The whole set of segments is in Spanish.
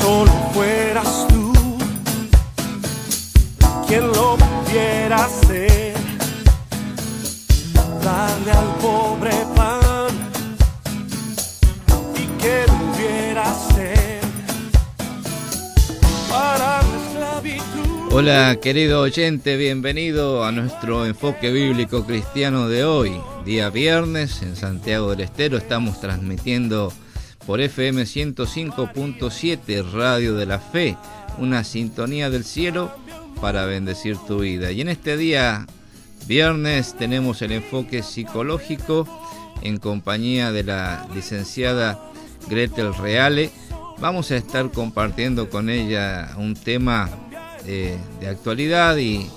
solo fueras tú quien lo pudiera hacer, darle al pobre pan y que pudiera ser para la esclavitud. Hola querido oyente, bienvenido a nuestro enfoque bíblico cristiano de hoy, día viernes en Santiago del Estero. Estamos transmitiendo por FM 105.7 Radio de la Fe, una sintonía del cielo para bendecir tu vida. Y en este día viernes tenemos el enfoque psicológico en compañía de la licenciada Gretel Reale. Vamos a estar compartiendo con ella un tema de actualidad y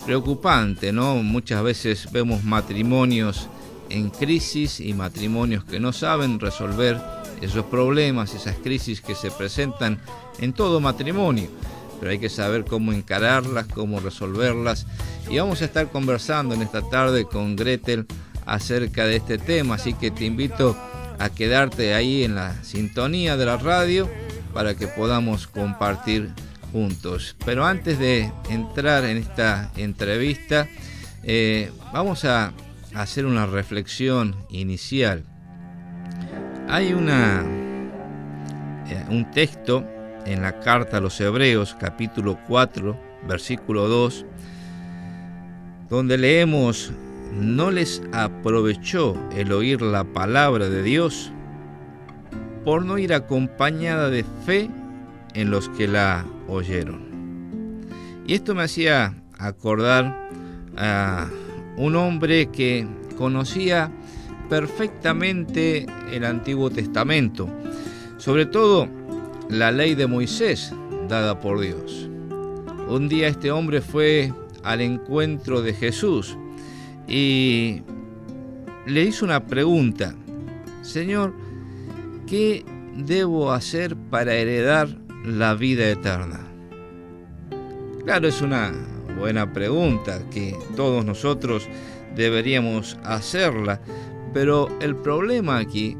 preocupante, ¿no? Muchas veces vemos matrimonios en crisis y matrimonios que no saben resolver esos problemas, esas crisis que se presentan en todo matrimonio, pero hay que saber cómo encararlas, cómo resolverlas, y vamos a estar conversando en esta tarde con Gretel acerca de este tema, así que te invito a quedarte ahí en la sintonía de la radio para que podamos compartir juntos. Pero antes de entrar en esta entrevista, vamos a hacer una reflexión inicial. Hay un texto en la carta a los Hebreos, capítulo 4, versículo 2, donde leemos: ¿no les aprovechó el oír la palabra de Dios por no ir acompañada de fe en los que la oyeron? Y esto me hacía acordar a un hombre que conocía perfectamente el Antiguo Testamento, sobre todo la ley de Moisés dada por Dios. Un día este hombre fue al encuentro de Jesús y le hizo una pregunta: Señor, ¿qué debo hacer para heredar la vida eterna? Claro, es una buena pregunta que todos nosotros deberíamos hacerla, pero el problema aquí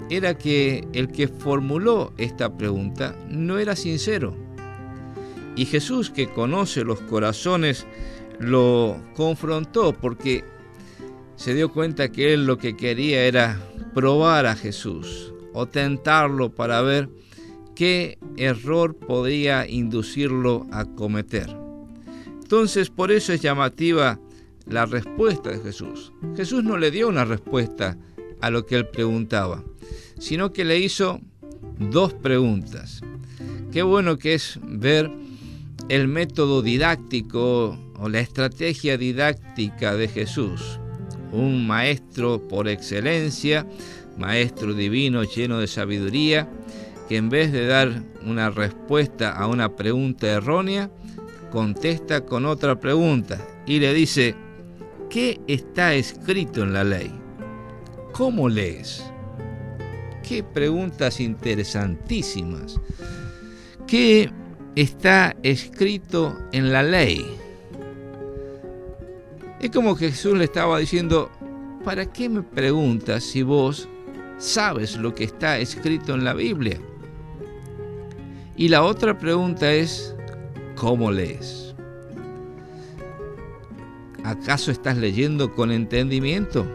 era que el que formuló esta pregunta no era sincero. Y Jesús, que conoce los corazones, lo confrontó porque se dio cuenta que él lo que quería era probar a Jesús o tentarlo para ver qué error podía inducirlo a cometer. Entonces, por eso es llamativa la respuesta de Jesús. Jesús no le dio una respuesta a lo que él preguntaba, sino que le hizo dos preguntas. Qué bueno que es ver el método didáctico o la estrategia didáctica de Jesús. Un maestro por excelencia, maestro divino lleno de sabiduría, que en vez de dar una respuesta a una pregunta errónea, contesta con otra pregunta y le dice: ¿qué está escrito en la ley? ¿Cómo lees? Qué preguntas interesantísimas. ¿Qué está escrito en la ley? Es como que Jesús le estaba diciendo: ¿para qué me preguntas si vos sabes lo que está escrito en la Biblia? Y la otra pregunta es: ¿cómo lees? ¿Acaso estás leyendo con entendimiento?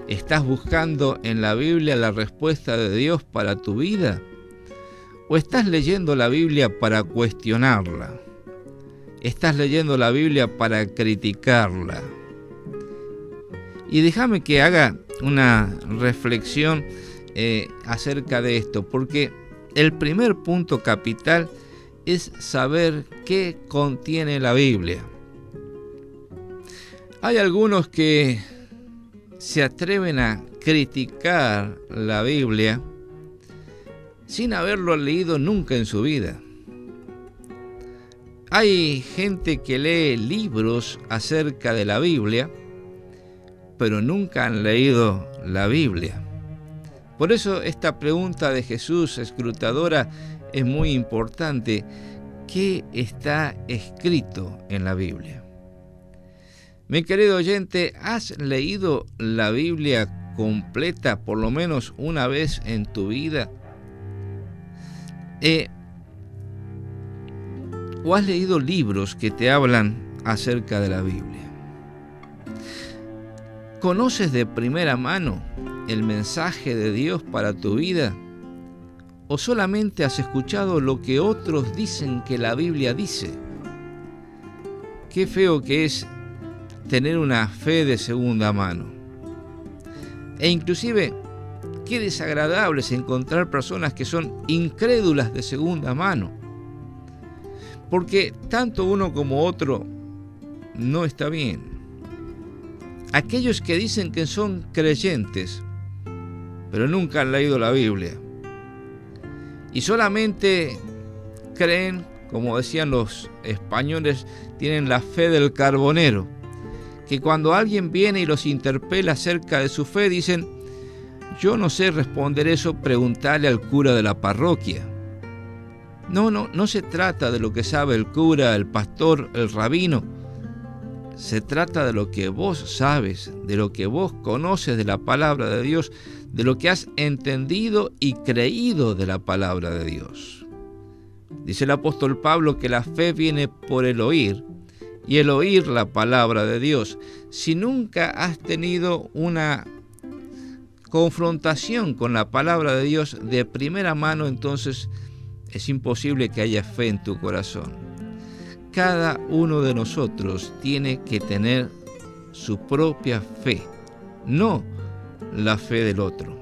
¿Estás buscando en la Biblia la respuesta de Dios para tu vida? ¿O estás leyendo la Biblia para cuestionarla? ¿Estás leyendo la Biblia para criticarla? Y déjame que haga una reflexión acerca de esto, porque el primer punto capital es saber qué contiene la Biblia. Hay algunos que se atreven a criticar la Biblia sin haberlo leído nunca en su vida. Hay gente que lee libros acerca de la Biblia, pero nunca han leído la Biblia. Por eso esta pregunta de Jesús escrutadora es muy importante. ¿Qué está escrito en la Biblia? Mi querido oyente, ¿has leído la Biblia completa por lo menos una vez en tu vida? ¿O has leído libros que te hablan acerca de la Biblia? ¿Conoces de primera mano el mensaje de Dios para tu vida? ¿O solamente has escuchado lo que otros dicen que la Biblia dice? Qué feo que es tener una fe de segunda mano. E inclusive, qué desagradable es encontrar personas que son incrédulas de segunda mano. Porque tanto uno como otro no está bien. Aquellos que dicen que son creyentes, pero nunca han leído la Biblia. Y solamente creen, como decían los españoles, tienen la fe del carbonero. Que cuando alguien viene y los interpela acerca de su fe, dicen: yo no sé responder eso, preguntarle al cura de la parroquia. No se trata de lo que sabe el cura, el pastor, el rabino. Se trata de lo que vos sabes, de lo que vos conoces de la palabra de Dios, de lo que has entendido y creído de la palabra de Dios. Dice el apóstol Pablo que la fe viene por el oír, y el oír la palabra de Dios. Si nunca has tenido una confrontación con la palabra de Dios de primera mano, entonces es imposible que haya fe en tu corazón. Cada uno de nosotros tiene que tener su propia fe, no la fe del otro.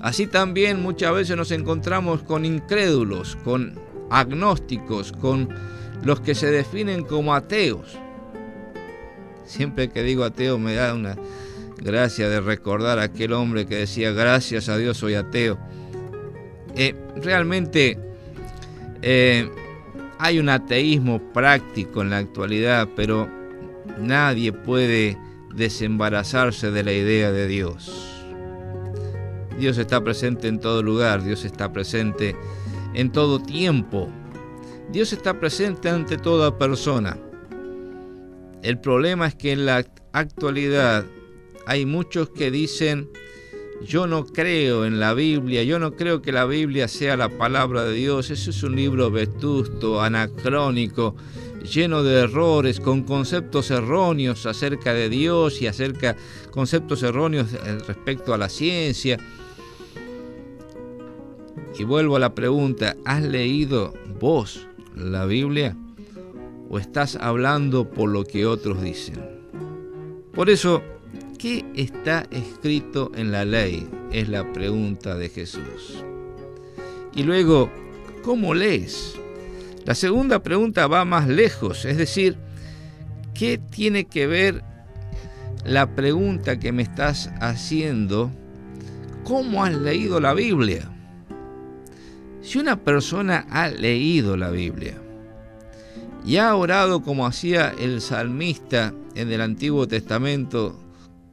Así también muchas veces nos encontramos con incrédulos, con agnósticos, con los que se definen como ateos. Siempre que digo ateo me da una gracia de recordar a aquel hombre que decía: gracias a Dios soy ateo. Realmente hay un ateísmo práctico en la actualidad, pero nadie puede desembarazarse de la idea de Dios. Dios está presente en todo lugar, Dios está presente en todo tiempo, Dios está presente ante toda persona. El problema es que en la actualidad hay muchos que dicen: yo no creo en la Biblia, yo no creo que la Biblia sea la palabra de Dios, eso es un libro vetusto, anacrónico, lleno de errores, con conceptos erróneos acerca de Dios y conceptos erróneos respecto a la ciencia. Y vuelvo a la pregunta: ¿has leído vos la Biblia? ¿O estás hablando por lo que otros dicen? Por eso, ¿qué está escrito en la ley? Es la pregunta de Jesús. Y luego, ¿cómo lees? La segunda pregunta va más lejos, es decir, ¿qué tiene que ver la pregunta que me estás haciendo? ¿Cómo has leído la Biblia? Si una persona ha leído la Biblia y ha orado como hacía el salmista en el Antiguo Testamento,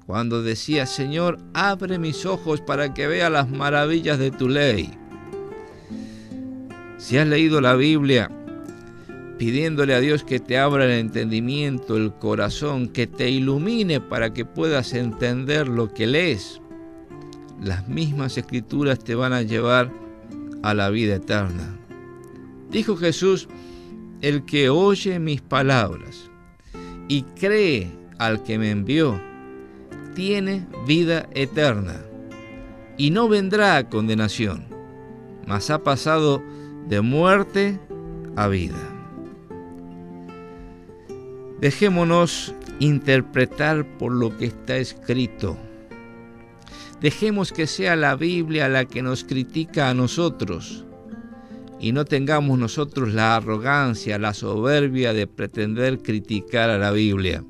cuando decía: Señor, abre mis ojos para que vea las maravillas de tu ley. Si has leído la Biblia pidiéndole a Dios que te abra el entendimiento, el corazón, que te ilumine para que puedas entender lo que lees, las mismas escrituras te van a llevar a la vida eterna. Dijo Jesús: el que oye mis palabras y cree al que me envió, tiene vida eterna y no vendrá a condenación, mas ha pasado de muerte a vida. Dejémonos interpretar por lo que está escrito. Dejemos que sea la Biblia la que nos critica a nosotros y no tengamos nosotros la arrogancia, la soberbia de pretender criticar a la Biblia.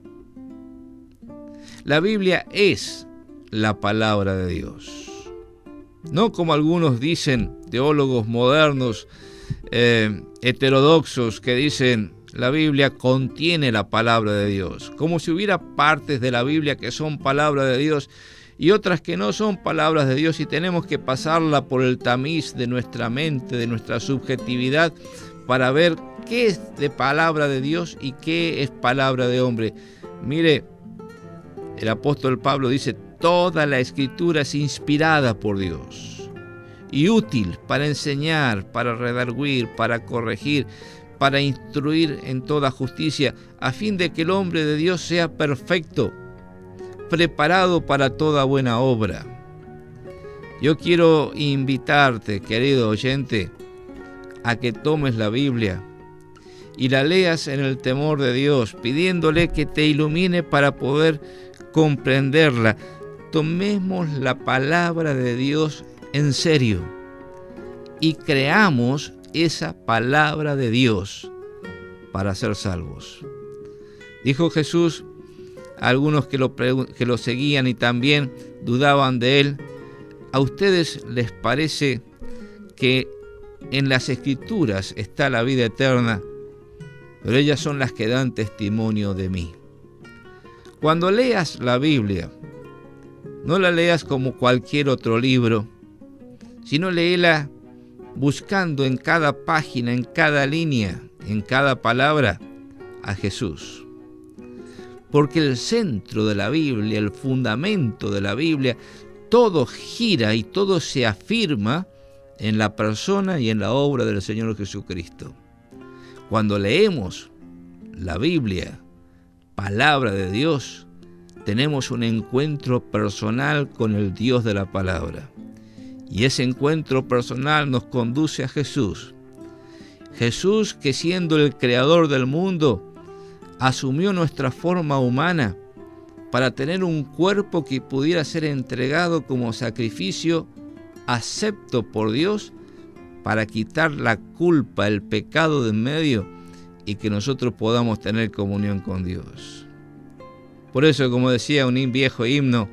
La Biblia es la palabra de Dios. No como algunos dicen, teólogos modernos, heterodoxos, que dicen: la Biblia contiene la palabra de Dios, como si hubiera partes de la Biblia que son palabra de Dios y otras que no son palabras de Dios, y tenemos que pasarla por el tamiz de nuestra mente, de nuestra subjetividad, para ver qué es de palabra de Dios y qué es palabra de hombre. Mire, el apóstol Pablo dice: toda la escritura es inspirada por Dios y útil para enseñar, para redarguir, para corregir, para instruir en toda justicia, a fin de que el hombre de Dios sea perfecto, preparado para toda buena obra. Yo quiero invitarte, querido oyente, a que tomes la Biblia y la leas en el temor de Dios, pidiéndole que te ilumine para poder comprenderla. Tomemos la palabra de Dios en serio y creamos esa palabra de Dios para ser salvos. Dijo Jesús a algunos que lo seguían y también dudaban de él: ¿a ustedes les parece que en las Escrituras está la vida eterna? Pero ellas son las que dan testimonio de mí. Cuando leas la Biblia, no la leas como cualquier otro libro, sino léela buscando en cada página, en cada línea, en cada palabra, a Jesús. Porque el centro de la Biblia, el fundamento de la Biblia, todo gira y todo se afirma en la persona y en la obra del Señor Jesucristo. Cuando leemos la Biblia, palabra de Dios, tenemos un encuentro personal con el Dios de la palabra. Y ese encuentro personal nos conduce a Jesús. Jesús, que siendo el creador del mundo, asumió nuestra forma humana para tener un cuerpo que pudiera ser entregado como sacrificio acepto por Dios, para quitar la culpa, el pecado de en medio, y que nosotros podamos tener comunión con Dios. Por eso, como decía un viejo himno,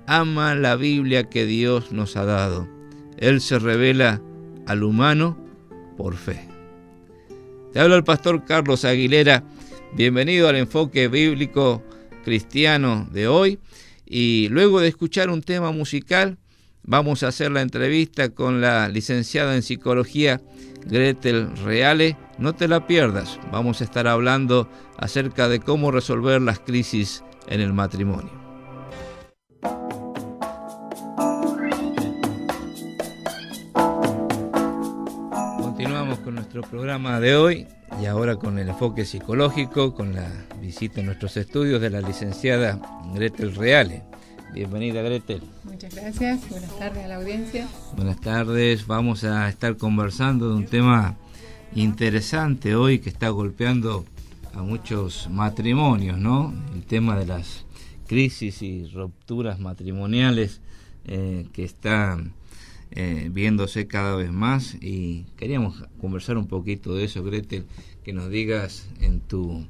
ama la Biblia que Dios nos ha dado. Él se revela al humano por fe. Te habla el pastor Carlos Aguilera. Bienvenido al enfoque bíblico cristiano de hoy. Y luego de escuchar un tema musical, vamos a hacer la entrevista con la licenciada en psicología Gretel Reale. No te la pierdas. Vamos a estar hablando acerca de cómo resolver las crisis en el matrimonio. Continuamos con nuestro programa de hoy y ahora con el enfoque psicológico, con la visita a nuestros estudios de la licenciada Gretel Reale. Bienvenida, Gretel. Muchas gracias. Buenas tardes a la audiencia. Buenas tardes. Vamos a estar conversando de un tema interesante hoy que está golpeando a muchos matrimonios, ¿no? El tema de las crisis y rupturas matrimoniales que están viéndose cada vez más, y queríamos conversar un poquito de eso, Gretel, que nos digas en tu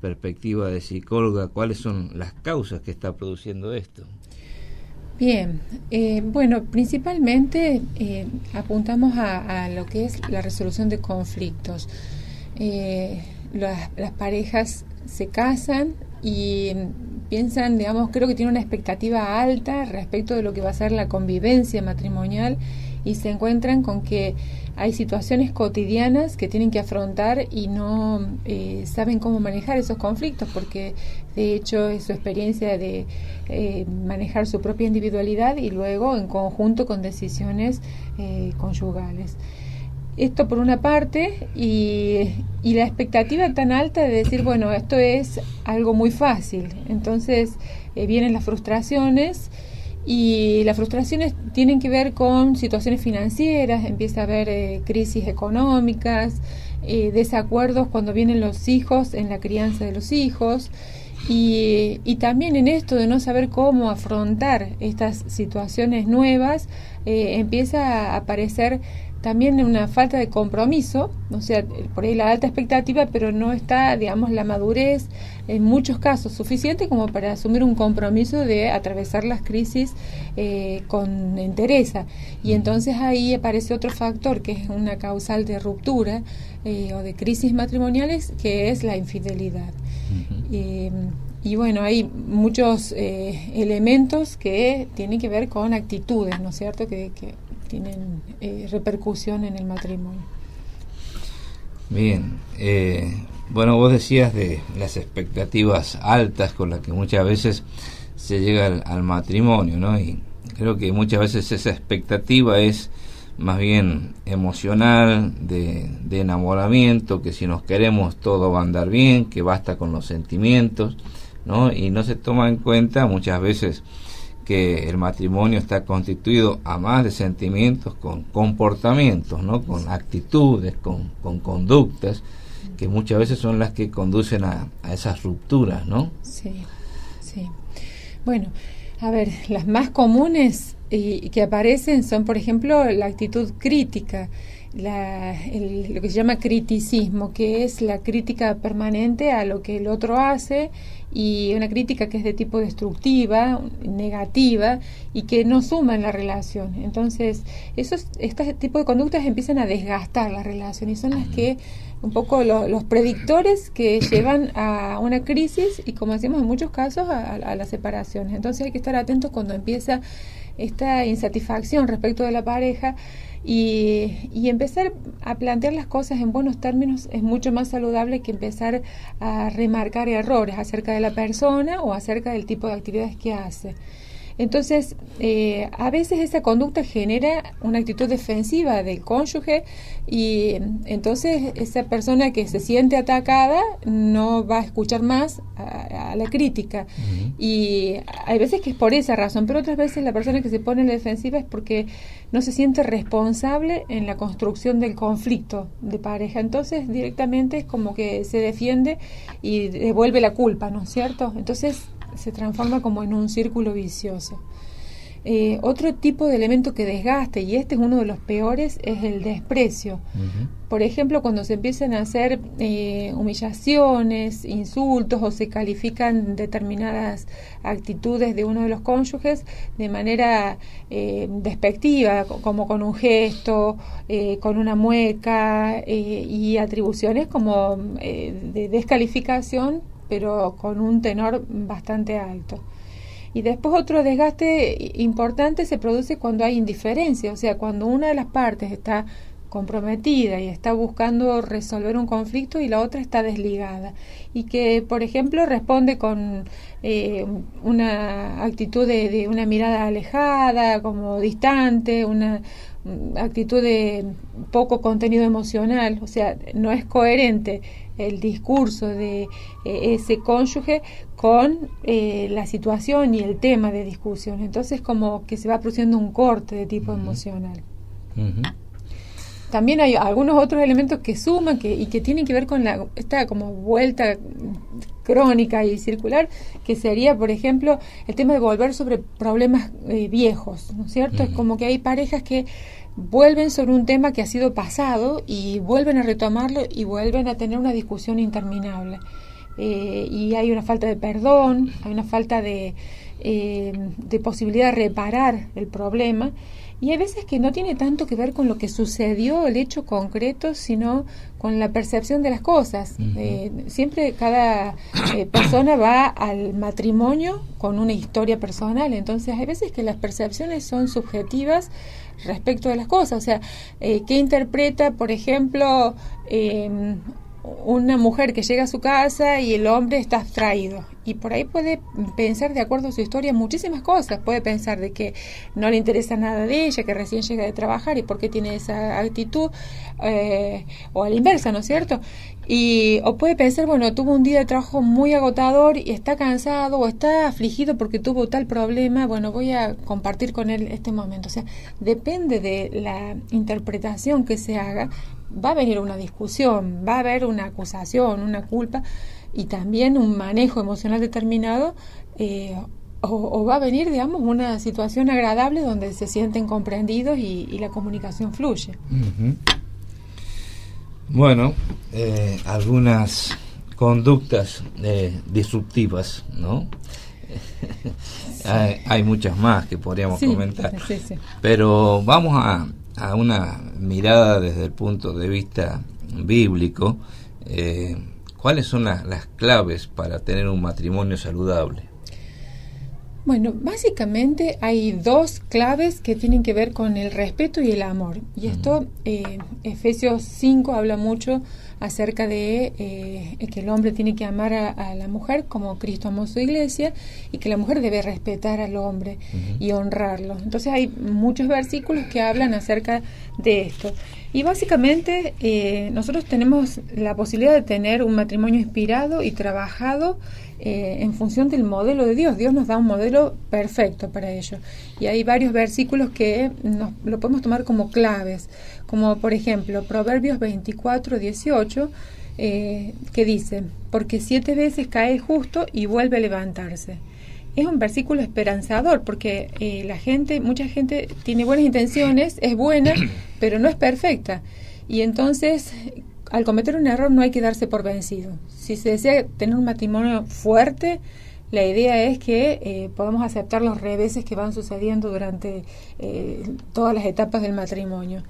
perspectiva de psicóloga cuáles son las causas que está produciendo esto. Bien, bueno, principalmente apuntamos a lo que es la resolución de conflictos. Las parejas se casan y piensan, digamos, creo que tienen una expectativa alta respecto de lo que va a ser la convivencia matrimonial, y se encuentran con que hay situaciones cotidianas que tienen que afrontar y no saben cómo manejar esos conflictos, porque de hecho es su experiencia de manejar su propia individualidad y luego en conjunto con decisiones conyugales. Esto por una parte, y la expectativa tan alta de decir, bueno, esto es algo muy fácil. Entonces vienen las frustraciones, y las frustraciones tienen que ver con situaciones financieras, empieza a haber crisis económicas, desacuerdos cuando vienen los hijos en la crianza de los hijos, y también en esto de no saber cómo afrontar estas situaciones nuevas, empieza a aparecer también una falta de compromiso, o sea, por ahí la alta expectativa, pero no está, digamos, la madurez en muchos casos suficiente como para asumir un compromiso de atravesar las crisis con entereza. Y entonces ahí aparece otro factor que es una causal de ruptura o de crisis matrimoniales, que es la infidelidad. Y bueno, hay muchos elementos que tienen que ver con actitudes, ¿no es cierto?, que tienen repercusión en el matrimonio. Bien, bueno, vos decías de las expectativas altas con las que muchas veces se llega al matrimonio, ¿no? Y creo que muchas veces esa expectativa es más bien emocional, de enamoramiento, que si nos queremos todo va a andar bien, que basta con los sentimientos, ¿no? Y no se toma en cuenta muchas veces que el matrimonio está constituido, a más de sentimientos, con comportamientos, ¿no? Con actitudes, con conductas, que muchas veces son las que conducen a esas rupturas, ¿no? Sí, sí. Bueno, a ver, las más comunes y que aparecen son, por ejemplo, la actitud crítica, lo que se llama criticismo, que es la crítica permanente a lo que el otro hace, y una crítica que es de tipo destructiva, negativa, y que no suma en la relación. Entonces, este tipo de conductas empiezan a desgastar la relación y son las que un poco los predictores que llevan a una crisis y, como decimos en muchos casos, a la separación. Entonces hay que estar atentos cuando empieza esta insatisfacción respecto de la pareja y empezar a plantear las cosas en buenos términos. Es mucho más saludable que empezar a remarcar errores acerca de la persona o acerca del tipo de actividades que hace. Entonces, a veces esa conducta genera una actitud defensiva del cónyuge y entonces esa persona que se siente atacada no va a escuchar más a la crítica. Uh-huh. Y hay veces que es por esa razón, pero otras veces la persona que se pone en la defensiva es porque no se siente responsable en la construcción del conflicto de pareja. Entonces, directamente es como que se defiende y devuelve la culpa, ¿no es cierto? Entonces, se transforma como en un círculo vicioso. Otro tipo de elemento que desgasta, y este es uno de los peores, es el desprecio. Uh-huh. Por ejemplo, cuando se empiezan a hacer humillaciones, insultos, o se califican determinadas actitudes de uno de los cónyuges de manera despectiva, como con un gesto, con una mueca, y atribuciones como de descalificación, pero con un tenor bastante alto. Y después otro desgaste importante se produce cuando hay indiferencia, o sea, cuando una de las partes está comprometida y está buscando resolver un conflicto y la otra está desligada, y que, por ejemplo, responde con una actitud de una mirada alejada, como distante, una actitud de poco contenido emocional, o sea, no es coherente el discurso de ese cónyuge con la situación y el tema de discusión. Entonces, como que se va produciendo un corte de tipo emocional. Uh-huh. También hay algunos otros elementos que suman y que tienen que ver con esta como vuelta crónica y circular, que sería, por ejemplo, el tema de volver sobre problemas viejos, ¿no es cierto? Uh-huh. Es como que hay parejas que vuelven sobre un tema que ha sido pasado y vuelven a retomarlo y vuelven a tener una discusión interminable. Y hay una falta de perdón, hay una falta de posibilidad de reparar el problema. Y hay veces que no tiene tanto que ver con lo que sucedió, el hecho concreto, sino con la percepción de las cosas. Uh-huh. Siempre cada persona va al matrimonio con una historia personal, entonces hay veces que las percepciones son subjetivas respecto de las cosas. O sea, ¿qué interpreta, por ejemplo, una mujer que llega a su casa y el hombre está abstraído? Y por ahí puede pensar, de acuerdo a su historia, muchísimas cosas. Puede pensar de que no le interesa nada de ella, que recién llega de trabajar y por qué tiene esa actitud, o a la inversa, ¿no es cierto? O puede pensar, bueno, tuvo un día de trabajo muy agotador y está cansado o está afligido porque tuvo tal problema, bueno, voy a compartir con él este momento. O sea, depende de la interpretación que se haga, va a venir una discusión, va a haber una acusación, una culpa, y también un manejo emocional determinado, o va a venir, digamos, una situación agradable donde se sienten comprendidos y la comunicación fluye. Uh-huh. Bueno, algunas conductas disruptivas, ¿no? Sí. Hay muchas más que podríamos comentar, sí. Pero vamos a una mirada desde el punto de vista bíblico. ¿Cuáles son las claves para tener un matrimonio saludable? Bueno, básicamente hay dos claves que tienen que ver con el respeto y el amor. Y esto, Efesios 5 habla mucho acerca de que el hombre tiene que amar a la mujer como Cristo amó su iglesia, y que la mujer debe respetar al hombre y honrarlo. Entonces hay muchos versículos que hablan acerca de esto. Y básicamente nosotros tenemos la posibilidad de tener un matrimonio inspirado y trabajado en función del modelo de Dios. Dios nos da un modelo perfecto para ello. Y hay varios versículos que lo podemos tomar como claves, como por ejemplo Proverbios 24:18, que dice: porque 7 veces cae el justo y vuelve a levantarse. Es un versículo esperanzador, porque mucha gente tiene buenas intenciones, es buena, pero no es perfecta. Y entonces, al cometer un error, no hay que darse por vencido. Si se desea tener un matrimonio fuerte, la idea es que podamos aceptar los reveses que van sucediendo durante todas las etapas del matrimonio.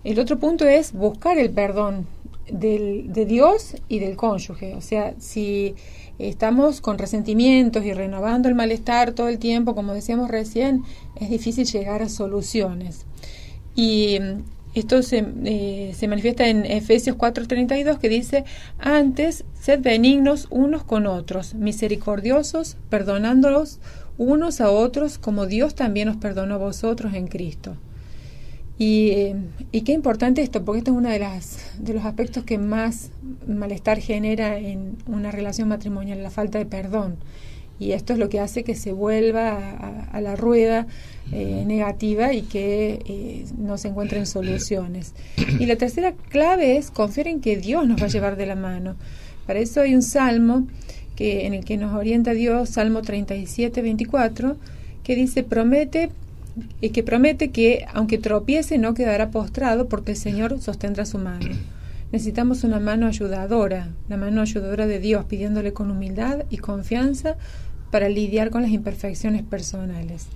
El otro punto es buscar el perdón de Dios y del cónyuge. O sea, si estamos con resentimientos y renovando el malestar todo el tiempo, como decíamos recién, es difícil llegar a soluciones. Y esto se manifiesta en Efesios 4:32, que dice: antes, sed benignos unos con otros, misericordiosos, perdonándolos unos a otros, como Dios también os perdonó a vosotros en Cristo. Y qué importante esto, porque esto es uno de los aspectos que más malestar genera en una relación matrimonial, la falta de perdón. Y esto es lo que hace que se vuelva a la rueda negativa y que no se encuentren soluciones. Y la tercera clave es confiar en que Dios nos va a llevar de la mano. Para eso hay un salmo en el que nos orienta Dios, Salmo 37:24, que dice: promete que aunque tropiece no quedará postrado, porque el Señor sostendrá su mano. Necesitamos una mano ayudadora, la mano ayudadora de Dios, pidiéndole con humildad y confianza para lidiar con las imperfecciones personales.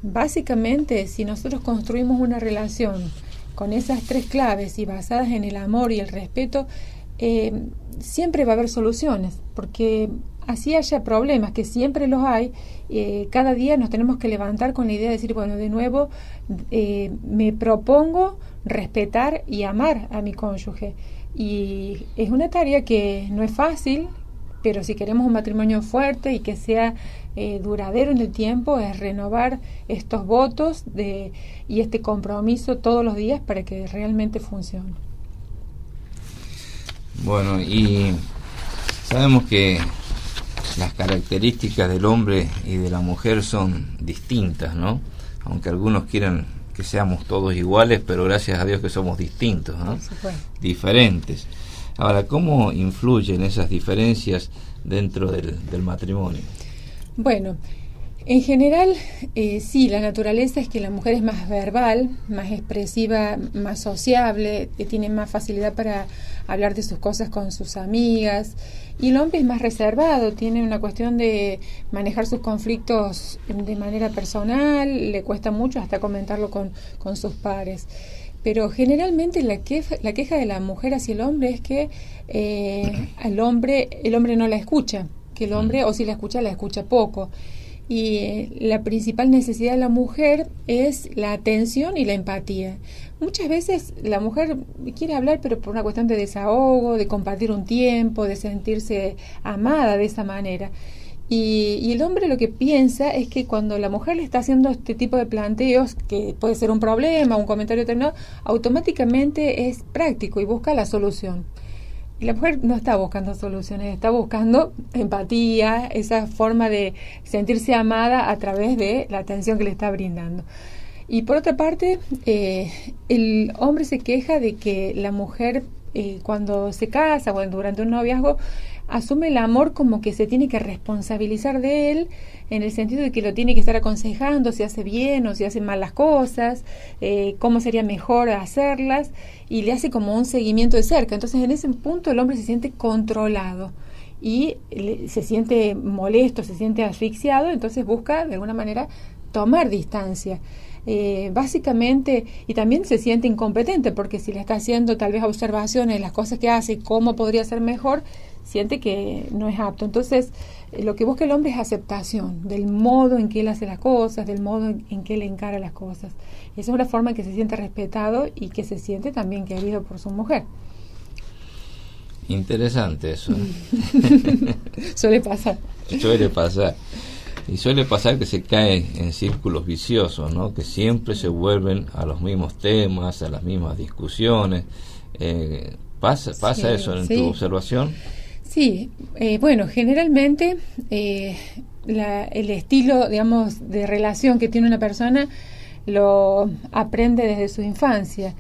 Básicamente, si nosotros construimos una relación con esas 3 claves y basadas en el amor y el respeto, siempre va a haber soluciones, porque así haya problemas, que siempre los hay, cada día nos tenemos que levantar con la idea de decir, bueno, de nuevo me propongo respetar y amar a mi cónyuge. Y es una tarea que no es fácil, pero si queremos un matrimonio fuerte y que sea duradero en el tiempo, es renovar estos votos y este compromiso todos los días para que realmente funcione. Bueno, y sabemos que las características del hombre y de la mujer son distintas, ¿no? Aunque algunos quieran que seamos todos iguales, pero gracias a Dios que somos distintos, ¿no? Diferentes. Ahora, ¿cómo influyen esas diferencias dentro del matrimonio? Bueno, en general, sí, la naturaleza es que la mujer es más verbal, más expresiva, más sociable, tiene más facilidad para hablar de sus cosas con sus amigas, y el hombre es más reservado, tiene una cuestión de manejar sus conflictos de manera personal, le cuesta mucho hasta comentarlo con sus pares. Pero generalmente la queja de la mujer hacia el hombre es que el hombre no la escucha, que el hombre, o si la escucha poco. Y la principal necesidad de la mujer es la atención y la empatía. Muchas veces la mujer quiere hablar, pero por una cuestión de desahogo, de compartir un tiempo, de sentirse amada de esa manera. Y el hombre lo que piensa es que cuando la mujer le está haciendo este tipo de planteos, que puede ser un problema, un comentario determinado, automáticamente es práctico y busca la solución. Y la mujer no está buscando soluciones, está buscando empatía, esa forma de sentirse amada a través de la atención que le está brindando. Y por otra parte, el hombre se queja de que la mujer, cuando se casa o durante un noviazgo, asume el amor como que se tiene que responsabilizar de él, en el sentido de que lo tiene que estar aconsejando si hace bien o si hace mal las cosas, cómo sería mejor hacerlas, y le hace como un seguimiento de cerca. Entonces, en ese punto el hombre se siente controlado y se siente molesto, se siente asfixiado, entonces busca de alguna manera tomar distancia. Básicamente, y también se siente incompetente, porque si le está haciendo tal vez observaciones de las cosas que hace y cómo podría ser mejor, siente que no es apto. Entonces, lo que busca el hombre es aceptación del modo en que él hace las cosas, del modo en que él encara las cosas. Esa es una forma en que se siente respetado y que se siente también querido por su mujer. Interesante eso. Suele pasar. Suele pasar. Y suele pasar que se cae en círculos viciosos, ¿no? Que siempre se vuelven a los mismos temas, a las mismas discusiones. ¿Pasa Sí, eso en sí. tu observación? Sí, bueno, generalmente el estilo, digamos, de relación que tiene una persona lo aprende desde su infancia,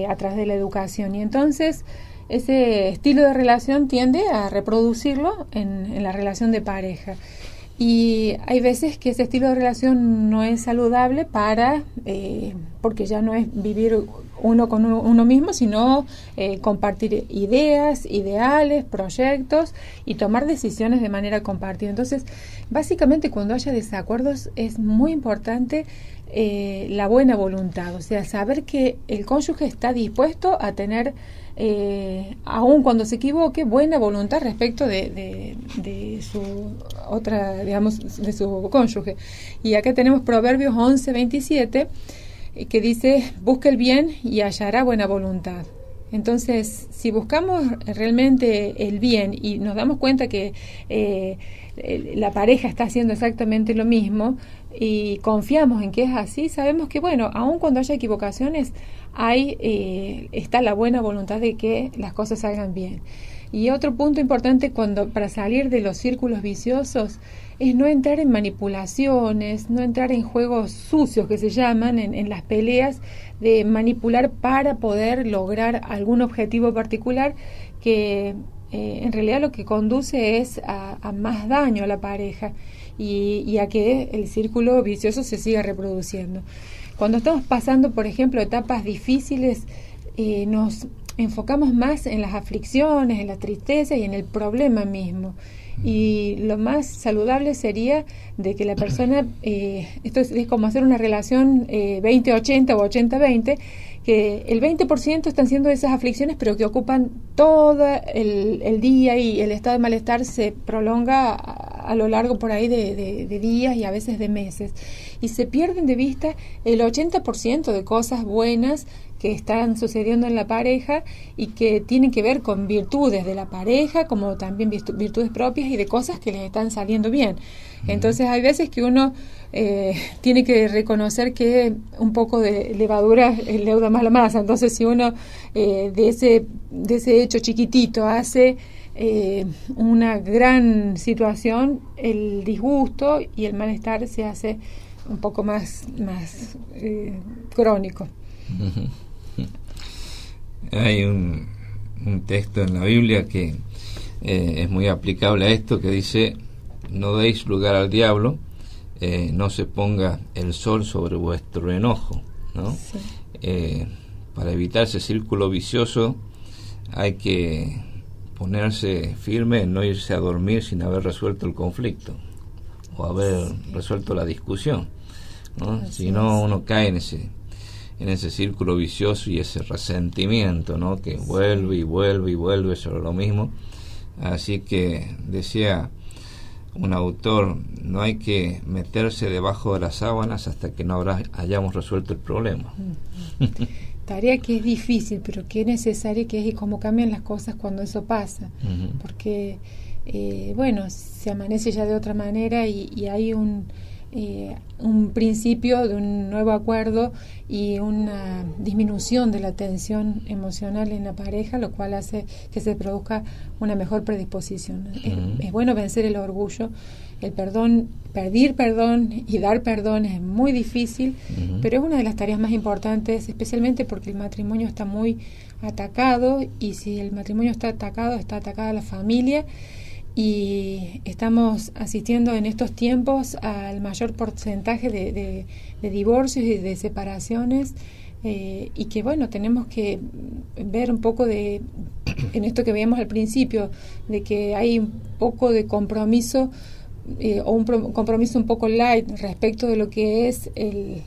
a través de la educación. Y entonces ese estilo de relación tiende a reproducirlo en la relación de pareja. Y hay veces que ese estilo de relación no es saludable porque ya no es vivir uno con uno mismo, sino compartir ideas, ideales, proyectos y tomar decisiones de manera compartida. Entonces, básicamente cuando haya desacuerdos es muy importante la buena voluntad, o sea, saber que el cónyuge está dispuesto a tener, aun cuando se equivoque, buena voluntad respecto de su otra, digamos, de su cónyuge. Y acá tenemos Proverbios 11:27, que dice: busca el bien y hallará buena voluntad. Entonces, si buscamos realmente el bien y nos damos cuenta que la pareja está haciendo exactamente lo mismo y confiamos en que es así, sabemos que, bueno, aun cuando haya equivocaciones, está la buena voluntad de que las cosas salgan bien. Y otro punto importante para salir de los círculos viciosos es no entrar en manipulaciones, no entrar en juegos sucios que se llaman, en las peleas de manipular para poder lograr algún objetivo particular que en realidad lo que conduce es a más daño a la pareja y a que el círculo vicioso se siga reproduciendo. Cuando estamos pasando, por ejemplo, etapas difíciles, nos enfocamos más en las aflicciones, en la tristeza y en el problema mismo. Y lo más saludable sería de que la persona, esto es como hacer una relación 20-80 o 80-20, que el 20% están siendo esas aflicciones, pero que ocupan todo el día y el estado de malestar se prolonga a lo largo por ahí de días y a veces de meses. Y se pierden de vista el 80% de cosas buenas que están sucediendo en la pareja y que tienen que ver con virtudes de la pareja, como también virtudes propias y de cosas que les están saliendo bien. Entonces hay veces que uno tiene que reconocer que un poco de levadura leuda más la masa. Entonces si uno de ese hecho chiquitito hace una gran situación, el disgusto y el malestar se hace un poco más crónico. Hay un texto en la Biblia que es muy aplicable a esto, que dice: no deis lugar al diablo, no se ponga el sol sobre vuestro enojo, ¿no? Sí. Para evitar ese círculo vicioso hay que ponerse firme en no irse a dormir sin haber resuelto el conflicto o haber resuelto la discusión, ¿no? Si no, uno cae en ese círculo vicioso y ese resentimiento, ¿no? Que vuelve y vuelve y vuelve sobre lo mismo. Así que decía un autor: no hay que meterse debajo de las sábanas hasta que no hayamos resuelto el problema. Tarea que es difícil, pero que es necesaria, que es cómo cambian las cosas cuando eso pasa. Porque, bueno, se amanece ya de otra manera y hay un principio de un nuevo acuerdo y una disminución de la tensión emocional en la pareja, lo cual hace que se produzca una mejor predisposición. Es bueno vencer el orgullo, el perdón, pedir perdón y dar perdón es muy difícil, pero es una de las tareas más importantes, especialmente porque el matrimonio está muy atacado, y si el matrimonio está atacada la familia. Y estamos asistiendo en estos tiempos al mayor porcentaje de divorcios y de separaciones, y que, bueno, tenemos que ver un poco en esto que veíamos al principio, de que hay un poco de compromiso, o un compromiso un poco light respecto de lo que es el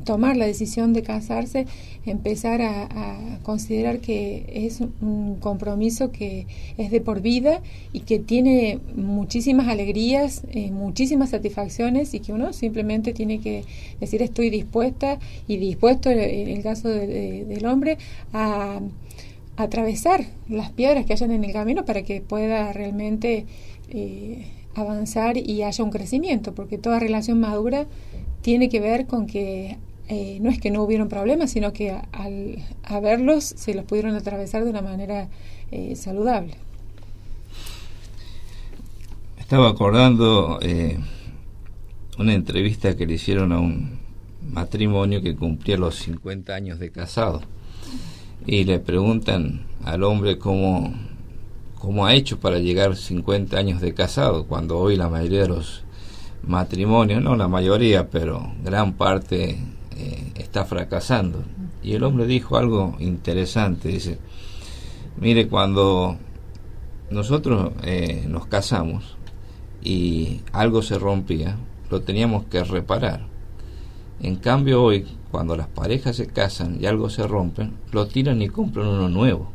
tomar la decisión de casarse, empezar a considerar que es un compromiso que es de por vida y que tiene muchísimas alegrías, muchísimas satisfacciones, y que uno simplemente tiene que decir: estoy dispuesta y dispuesto, en el caso del hombre, a atravesar las piedras que hayan en el camino para que pueda realmente avanzar y haya un crecimiento, porque toda relación madura tiene que ver con que no es que no hubieron problemas, sino que al verlos se los pudieron atravesar de una manera saludable. Estaba acordando una entrevista que le hicieron a un matrimonio que cumplía los 50 años de casado, y le preguntan al hombre cómo ha hecho para llegar 50 años de casado, cuando hoy la mayoría de los matrimonios, no la mayoría, pero gran parte está fracasando. Y el hombre dijo algo interesante, dice: mire, cuando nosotros nos casamos y algo se rompía, lo teníamos que reparar. En cambio hoy, cuando las parejas se casan y algo se rompe, lo tiran y compran uno nuevo.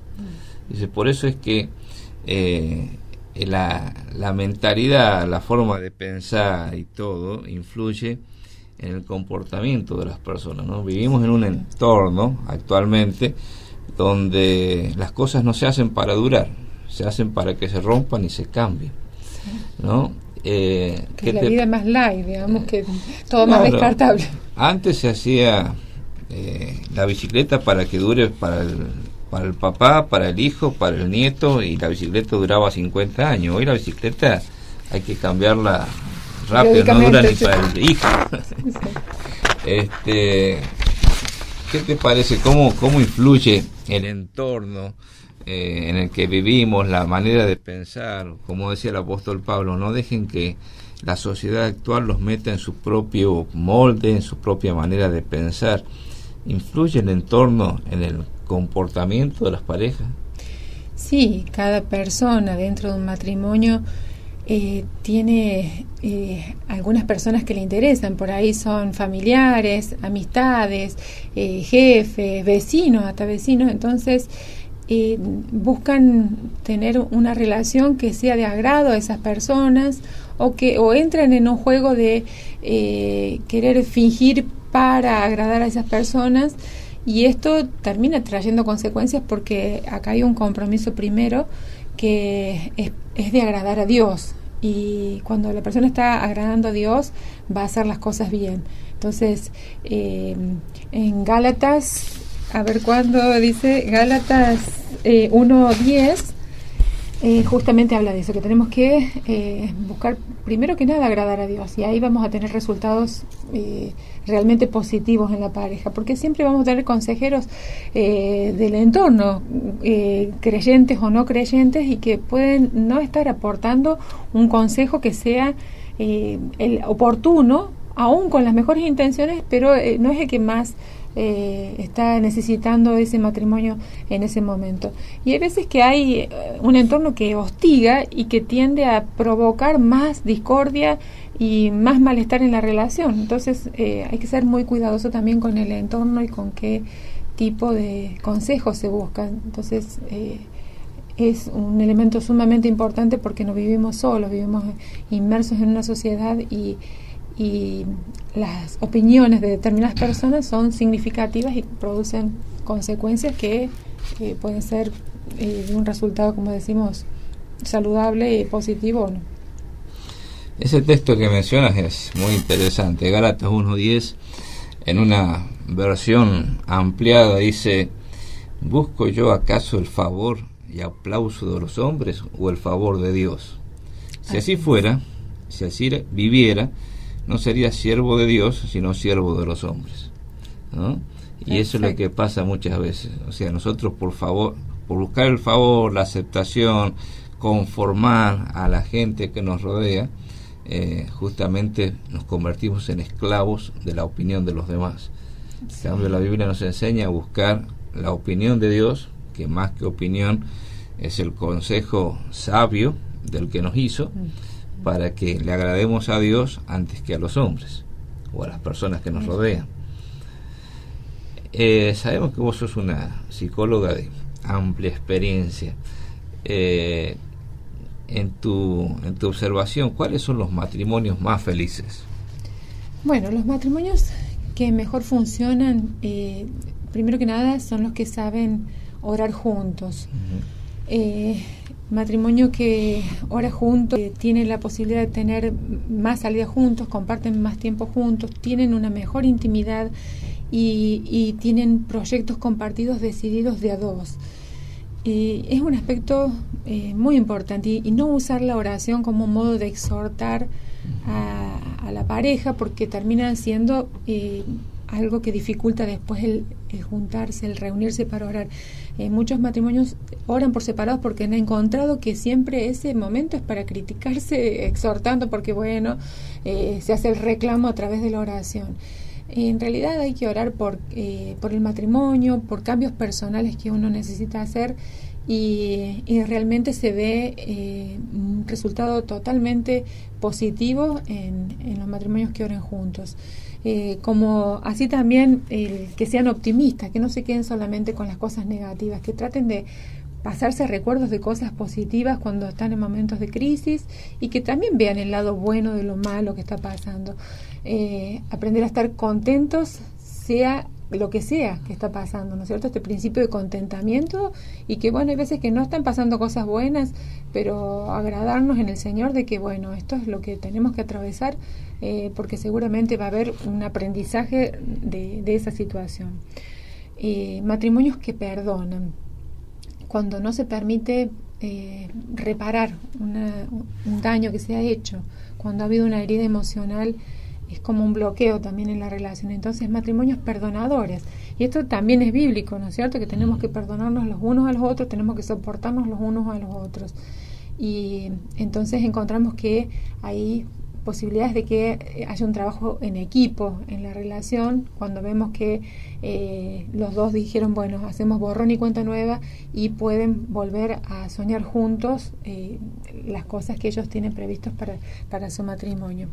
Dice, por eso es que la mentalidad, la forma de pensar y todo influye en el comportamiento de las personas, ¿no? Vivimos en un entorno actualmente donde las cosas no se hacen para durar, se hacen para que se rompan y se cambien, ¿no? Que es la vida más light, digamos, que todo más descartable. Antes se hacía la bicicleta para que dure para el papá, para el hijo, para el nieto, y la bicicleta duraba 50 años. Hoy la bicicleta hay que cambiarla rápido, no dura ni para el hijo. ¿Qué te parece? ¿Cómo influye el entorno en el que vivimos, la manera de pensar? Como decía el apóstol Pablo, no dejen que la sociedad actual los meta en su propio molde, en su propia manera de pensar. ¿Influye el entorno en el comportamiento de las parejas? Sí, cada persona dentro de un matrimonio tiene algunas personas que le interesan. Por ahí son familiares, amistades, jefes, vecinos, hasta vecinos. Entonces buscan tener una relación que sea de agrado a esas personas, o entran en un juego de querer fingir para agradar a esas personas, y esto termina trayendo consecuencias, porque acá hay un compromiso primero que es de agradar a Dios, y cuando la persona está agradando a Dios va a hacer las cosas bien. Entonces en Gálatas, a ver cuándo dice, Gálatas 1:10, justamente habla de eso, que tenemos que buscar primero que nada agradar a Dios, y ahí vamos a tener resultados realmente positivos en la pareja, porque siempre vamos a tener consejeros del entorno, creyentes o no creyentes, y que pueden no estar aportando un consejo que sea el oportuno, aún con las mejores intenciones, pero no es el que más está necesitando ese matrimonio en ese momento. Y hay veces que hay un entorno que hostiga y que tiende a provocar más discordia y más malestar en la relación. Entonces hay que ser muy cuidadoso también con el entorno y con qué tipo de consejos se buscan. Entonces es un elemento sumamente importante, porque no vivimos solos, vivimos inmersos en una sociedad, y las opiniones de determinadas personas son significativas y producen consecuencias que pueden ser de un resultado, como decimos, saludable y positivo o no. Ese texto que mencionas es muy interesante. Gálatas 1:10, en una versión ampliada, dice: ¿busco yo acaso el favor y aplauso de los hombres o el favor de Dios? Si así fuera, si así viviera, no sería siervo de Dios, sino siervo de los hombres, ¿no? Y eso es lo que pasa muchas veces. O sea, nosotros por buscar el favor, la aceptación, conformar a la gente que nos rodea, justamente nos convertimos en esclavos de la opinión de los demás. En cambio, la Biblia nos enseña a buscar la opinión de Dios, que más que opinión es el consejo sabio del que nos hizo, para que le agrademos a Dios antes que a los hombres o a las personas que nos rodean. Sabemos que vos sos una psicóloga de amplia experiencia. En tu observación, ¿cuáles son los matrimonios más felices? Bueno, los matrimonios que mejor funcionan, primero que nada, son los que saben orar juntos. Matrimonio que ora juntos, tiene la posibilidad de tener más salidas juntos, comparten más tiempo juntos, tienen una mejor intimidad y tienen proyectos compartidos decididos de a dos. Es un aspecto muy importante y no usar la oración como un modo de exhortar a la pareja, porque termina siendo algo que dificulta después el juntarse, el reunirse para orar. Muchos matrimonios oran por separados porque han encontrado que siempre ese momento es para criticarse exhortando, porque se hace el reclamo a través de la oración. En realidad hay que orar por el matrimonio, por cambios personales que uno necesita hacer, y realmente se ve un resultado totalmente positivo en los matrimonios que oran juntos. Como así también que sean optimistas, que no se queden solamente con las cosas negativas, que traten de pasarse recuerdos de cosas positivas cuando están en momentos de crisis, y que también vean el lado bueno de lo malo que está pasando. Aprender a estar contentos, sea lo que sea que está pasando, ¿no es cierto? Este principio de contentamiento, y que hay veces que no están pasando cosas buenas, pero agradarnos en el Señor de que esto es lo que tenemos que atravesar, porque seguramente va a haber un aprendizaje de esa situación. Matrimonios que perdonan. Cuando no se permite reparar un daño que se ha hecho, cuando ha habido una herida emocional, es como un bloqueo también en la relación. Entonces, matrimonios perdonadores. Y esto también es bíblico, ¿no es cierto? Que tenemos que perdonarnos los unos a los otros, tenemos que soportarnos los unos a los otros. Y entonces encontramos que hay posibilidades de que haya un trabajo en equipo en la relación, cuando vemos que los dos dijeron, hacemos borrón y cuenta nueva, y pueden volver a soñar juntos las cosas que ellos tienen previstos para su matrimonio.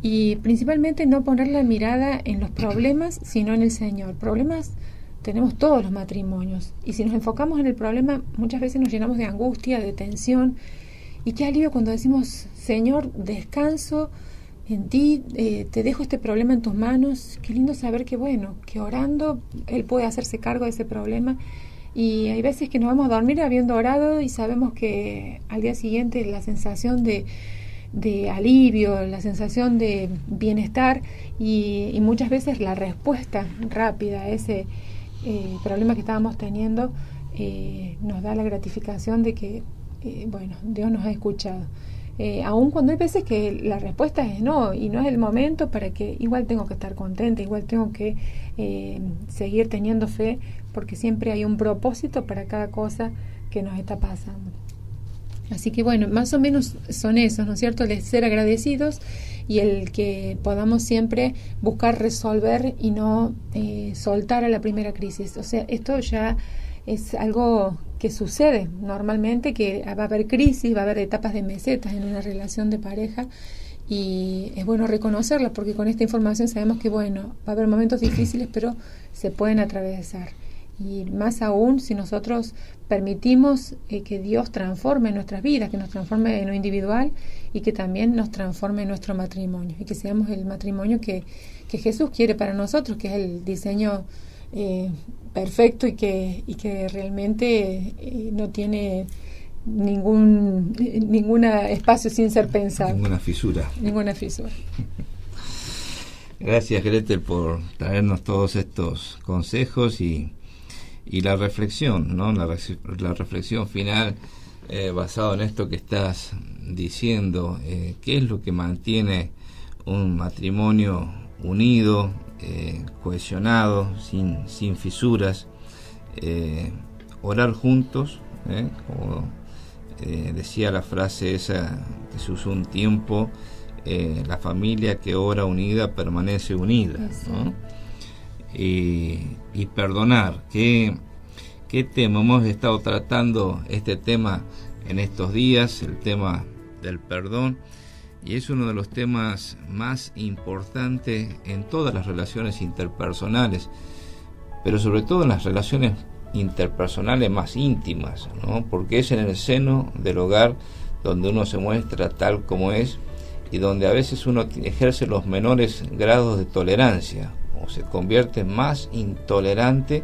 Y principalmente no poner la mirada en los problemas, sino en el Señor. Problemas tenemos todos los matrimonios, y si nos enfocamos en el problema, muchas veces nos llenamos de angustia, de tensión. Y qué alivio cuando decimos, Señor, descanso en ti, te dejo este problema en tus manos. Qué lindo saber que orando Él puede hacerse cargo de ese problema. Y hay veces que nos vamos a dormir habiendo orado y sabemos que al día siguiente la sensación de alivio, la sensación de bienestar, y muchas veces la respuesta rápida a ese problema que estábamos teniendo nos da la gratificación de que Dios nos ha escuchado. Aun cuando hay veces que la respuesta es no, y no es el momento, para que igual tengo que estar contenta, igual tengo que seguir teniendo fe, porque siempre hay un propósito para cada cosa que nos está pasando. Así que más o menos son esos, ¿no es cierto? El ser agradecidos, y el que podamos siempre buscar resolver y no soltar a la primera crisis. O sea, esto ya es algo que sucede normalmente, que va a haber crisis, va a haber etapas de mesetas en una relación de pareja, y es bueno reconocerlas, porque con esta información sabemos que va a haber momentos difíciles, pero se pueden atravesar. Y más aún si nosotros permitimos que Dios transforme nuestras vidas, que nos transforme en lo individual, y que también nos transforme en nuestro matrimonio, y que seamos el matrimonio que Jesús quiere para nosotros, que es el diseño perfecto, y que realmente no tiene ningún espacio sin ser pensado. Ninguna fisura. Gracias, Gretel, por traernos todos estos consejos y la reflexión, ¿no? La reflexión final basado en esto que estás diciendo. ¿Qué es lo que mantiene un matrimonio unido, cohesionado, sin fisuras? Orar juntos, como decía la frase esa que se usó un tiempo, la familia que ora unida permanece unida, ¿no? Y perdonar. ¿Qué tema? Hemos estado tratando este tema en estos días, el tema del perdón, y es uno de los temas más importantes en todas las relaciones interpersonales, pero sobre todo en las relaciones interpersonales más íntimas, ¿no? Porque es en el seno del hogar donde uno se muestra tal como es, y donde a veces uno ejerce los menores grados de tolerancia, o se convierte más intolerante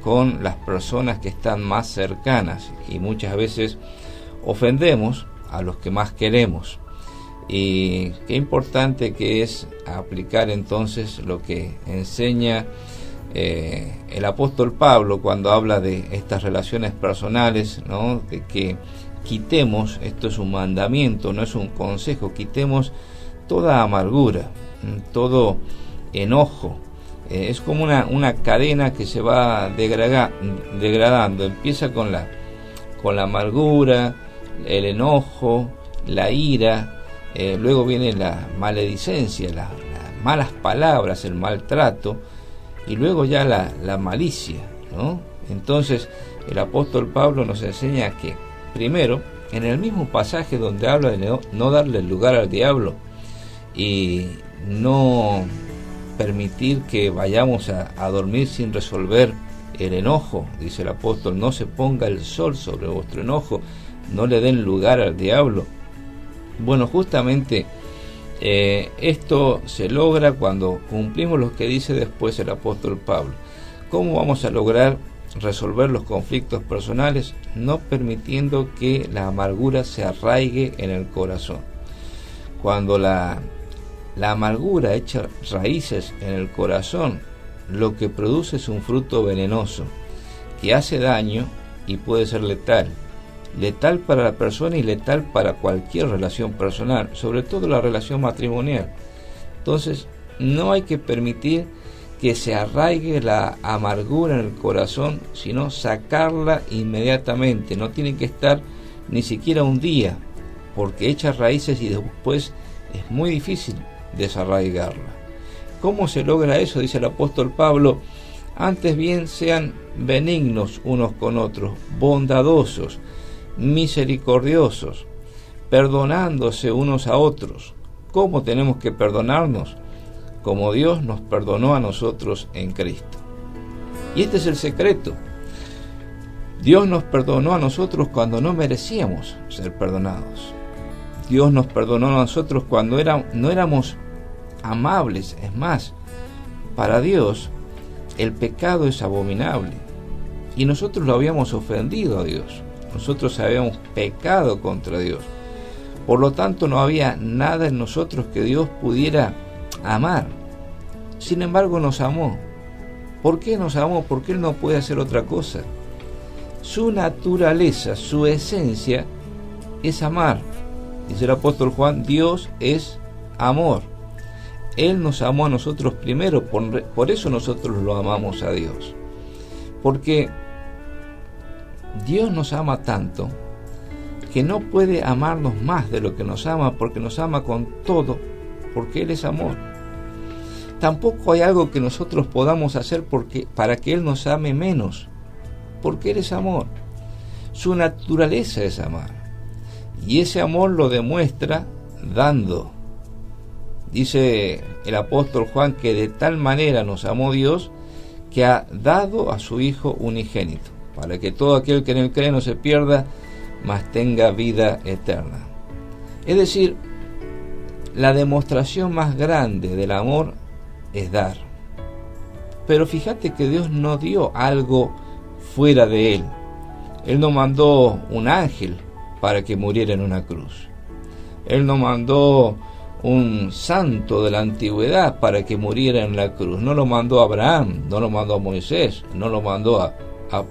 con las personas que están más cercanas, y muchas veces ofendemos a los que más queremos. Y qué importante que es aplicar entonces lo que enseña el apóstol Pablo cuando habla de estas relaciones personales, ¿no? De que quitemos, esto es un mandamiento, no es un consejo, quitemos toda amargura, todo enojo. Es como una cadena que se va degradando. Empieza con la amargura, el enojo, la ira, luego viene la maledicencia, las malas palabras, el maltrato, y luego ya la malicia, ¿no? Entonces el apóstol Pablo nos enseña que, primero, en el mismo pasaje donde habla de no darle lugar al diablo y no permitir que vayamos a dormir sin resolver el enojo, dice el apóstol, no se ponga el sol sobre vuestro enojo, no le den lugar al diablo. Bueno, justamente esto se logra cuando cumplimos lo que dice después el apóstol Pablo. ¿Cómo vamos a lograr resolver los conflictos personales? No permitiendo que la amargura se arraigue en el corazón. Cuando la amargura echa raíces en el corazón, lo que produce es un fruto venenoso que hace daño y puede ser letal para la persona y letal para cualquier relación personal, sobre todo la relación matrimonial. Entonces, no hay que permitir que se arraigue la amargura en el corazón, sino sacarla inmediatamente. No tiene que estar ni siquiera un día, porque echa raíces y después es muy difícil desarraigarla. ¿Cómo se logra eso? Dice el apóstol Pablo: antes bien sean benignos unos con otros, bondadosos, misericordiosos, perdonándose unos a otros. ¿Cómo tenemos que perdonarnos? Como Dios nos perdonó a nosotros en Cristo. Y este es el secreto. Dios nos perdonó a nosotros cuando no merecíamos ser perdonados. Dios nos perdonó a nosotros cuando no éramos amables. Es más, para Dios el pecado es abominable. Y nosotros lo habíamos ofendido a Dios. Nosotros habíamos pecado contra Dios. Por lo tanto, no había nada en nosotros que Dios pudiera amar. Sin embargo, nos amó. ¿Por qué nos amó? Porque Él no puede hacer otra cosa. Su naturaleza, su esencia es amar. Dice el apóstol Juan: Dios es amor. Él nos amó a nosotros primero, por eso nosotros lo amamos a Dios. Porque Dios nos ama tanto que no puede amarnos más de lo que nos ama, porque nos ama con todo, porque Él es amor. Tampoco hay algo que nosotros podamos hacer para que Él nos ame menos, porque Él es amor. Su naturaleza es amar, y ese amor lo demuestra dando. Dice el apóstol Juan que de tal manera nos amó Dios que ha dado a su Hijo unigénito, para que todo aquel que en Él cree no se pierda, mas tenga vida eterna. Es decir, la demostración más grande del amor es dar. Pero fíjate que Dios no dio algo fuera de Él. Él no mandó un ángel para que muriera en una cruz. Él no mandó un santo de la antigüedad para que muriera en la cruz. No lo mandó a Abraham, no lo mandó a Moisés, no lo mandó a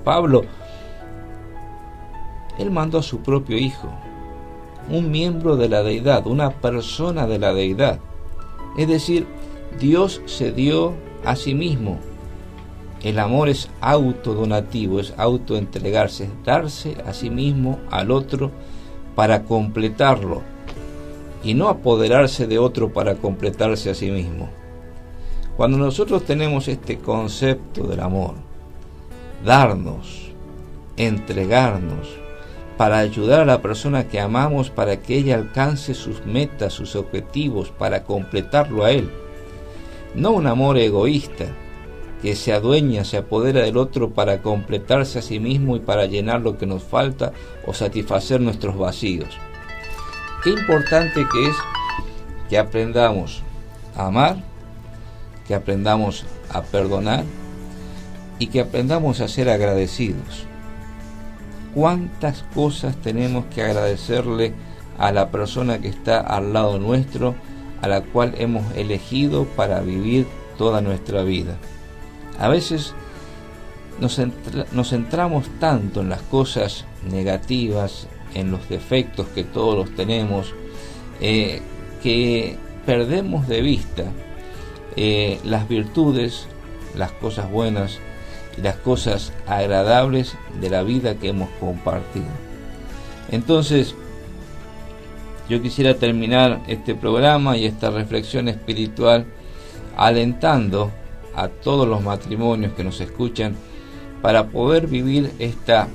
Pablo. Él mandó a su propio Hijo, un miembro de la deidad, una persona de la deidad. Es decir, Dios se dio a sí mismo. El amor es autodonativo, es autoentregarse, es darse a sí mismo al otro para completarlo, y no apoderarse de otro para completarse a sí mismo. Cuando nosotros tenemos este concepto del amor, darnos, entregarnos, para ayudar a la persona que amamos para que ella alcance sus metas, sus objetivos, para completarlo a Él. No un amor egoísta, que se adueña, se apodera del otro para completarse a sí mismo y para llenar lo que nos falta o satisfacer nuestros vacíos. Qué importante que es que aprendamos a amar, que aprendamos a perdonar, y que aprendamos a ser agradecidos. ¿Cuántas cosas tenemos que agradecerle a la persona que está al lado nuestro, a la cual hemos elegido para vivir toda nuestra vida? A veces nos centramos tanto en las cosas negativas, en los defectos que todos los tenemos, que perdemos de vista las virtudes, las cosas buenas y las cosas agradables de la vida que hemos compartido. Entonces, yo quisiera terminar este programa y esta reflexión espiritual alentando a todos los matrimonios que nos escuchan para poder vivir esta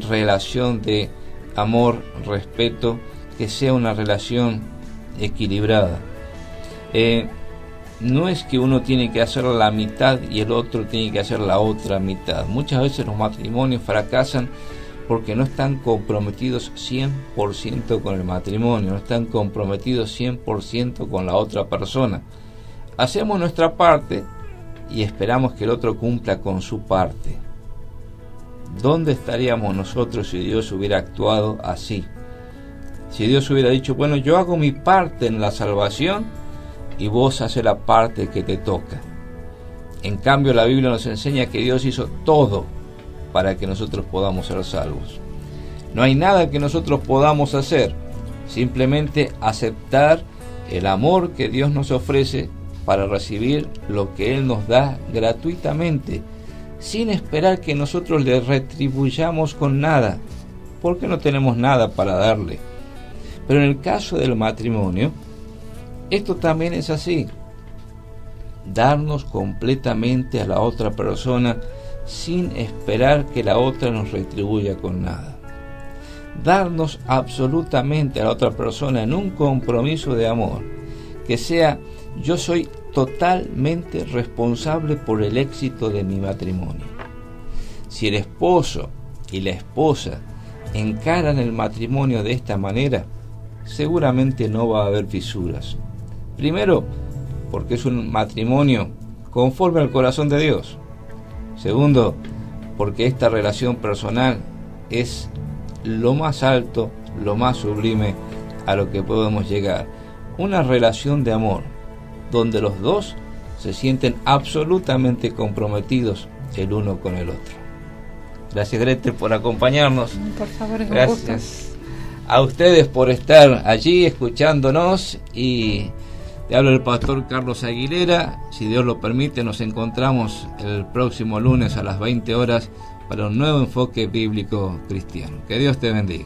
relación de amor, respeto, que sea una relación equilibrada. No es que uno tiene que hacer la mitad y el otro tiene que hacer la otra mitad. Muchas veces los matrimonios fracasan porque no están comprometidos 100% con el matrimonio, no están comprometidos 100% con la otra persona. Hacemos nuestra parte y esperamos que el otro cumpla con su parte. ¿Dónde estaríamos nosotros si Dios hubiera actuado así? Si Dios hubiera dicho, bueno, yo hago mi parte en la salvación y vos haces la parte que te toca. En cambio, la Biblia nos enseña que Dios hizo todo para que nosotros podamos ser salvos. No hay nada que nosotros podamos hacer, simplemente aceptar el amor que Dios nos ofrece para recibir lo que Él nos da gratuitamente, sin esperar que nosotros le retribuyamos con nada, porque no tenemos nada para darle. Pero en el caso del matrimonio, esto también es así. Darnos completamente a la otra persona sin esperar que la otra nos retribuya con nada. Darnos absolutamente a la otra persona en un compromiso de amor, que sea yo soy totalmente responsable por el éxito de mi matrimonio. Si el esposo y la esposa encaran el matrimonio de esta manera, seguramente no va a haber fisuras. Primero, porque es un matrimonio conforme al corazón de Dios. Segundo, porque esta relación personal es lo más alto, lo más sublime a lo que podemos llegar. Una relación de amor, donde los dos se sienten absolutamente comprometidos el uno con el otro. Gracias, Gretel, por acompañarnos. Por favor, es un Gracias gusto. a ustedes por estar allí escuchándonos, y te habla el pastor Carlos Aguilera. Si Dios lo permite, nos encontramos el próximo lunes a las 20 horas para un nuevo enfoque bíblico cristiano. Que Dios te bendiga.